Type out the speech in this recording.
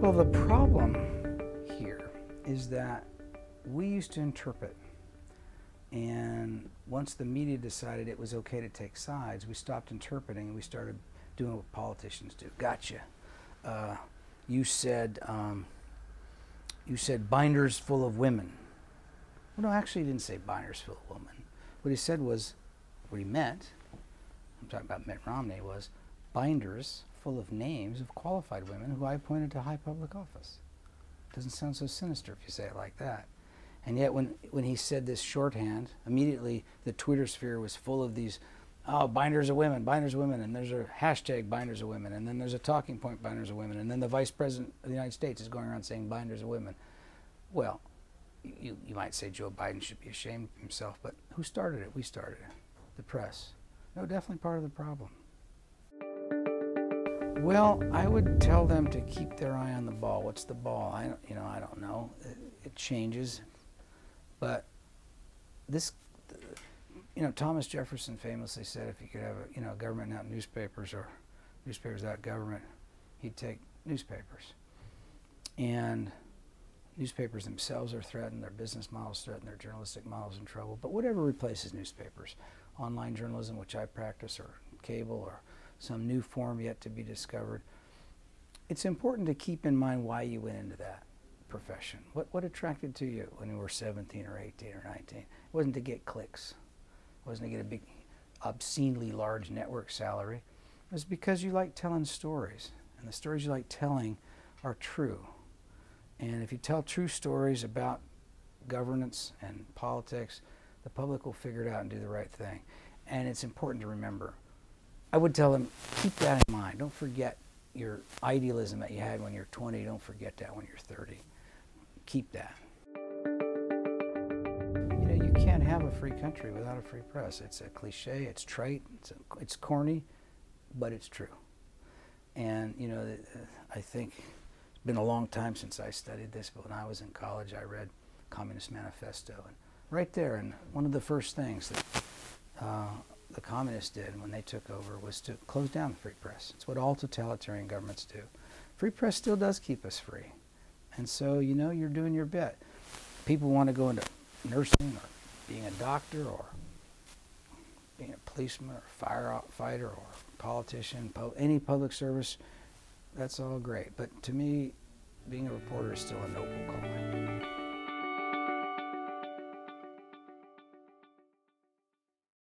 Well, the problem here is that we used to interpret, and once the media decided it was okay to take sides, we stopped interpreting and we started doing what politicians do. Gotcha. You said binders full of women. Well, no, actually, he didn't say binders full of women. What he said was, what he meant, I'm talking about Mitt Romney, was binders full of names of qualified women who I appointed to high public office. Doesn't sound so sinister if you say it like that. And yet when he said this shorthand, immediately the Twitter sphere was full of these, oh, binders of women, and there's a hashtag binders of women, and then there's a talking point binders of women, and then the Vice President of the United States is going around saying binders of women. Well, you might say Joe Biden should be ashamed of himself, but who started it? We started it. The press. No, definitely part of the problem. Well, I would tell them to keep their eye on the ball. What's the ball? I don't know. It changes. But this, Thomas Jefferson famously said if you could have a, government without newspapers or newspapers without government, he'd take newspapers. And newspapers themselves are threatened, their business models threatened, their journalistic models in trouble. But whatever replaces newspapers, online journalism, which I practice, or cable, or some new form yet to be discovered, it's important to keep in mind why you went into that profession. What attracted to you when you were 17 or 18 or 19? It wasn't to get clicks. It wasn't to get a big, obscenely large network salary. It was because you like telling stories, and the stories you like telling are true. And if you tell true stories about governance and politics, the public will figure it out and do the right thing. And it's important to remember. I would tell them, keep that in mind. Don't forget your idealism that you had when you're 20. Don't forget that when you're 30. Keep that. You can't have a free country without a free press. It's a cliche, it's trite, it's corny, but it's true. And, I think it's been a long time since I studied this, but when I was in college, I read Communist Manifesto. And right there, and one of the first things that the communists did when they took over was to close down the free press. It's what all totalitarian governments do. Free press still does keep us free. And so, you're doing your bit. People want to go into nursing or being a doctor or being a policeman or firefighter or politician, any public service, that's all great. But to me, being a reporter is still a noble calling.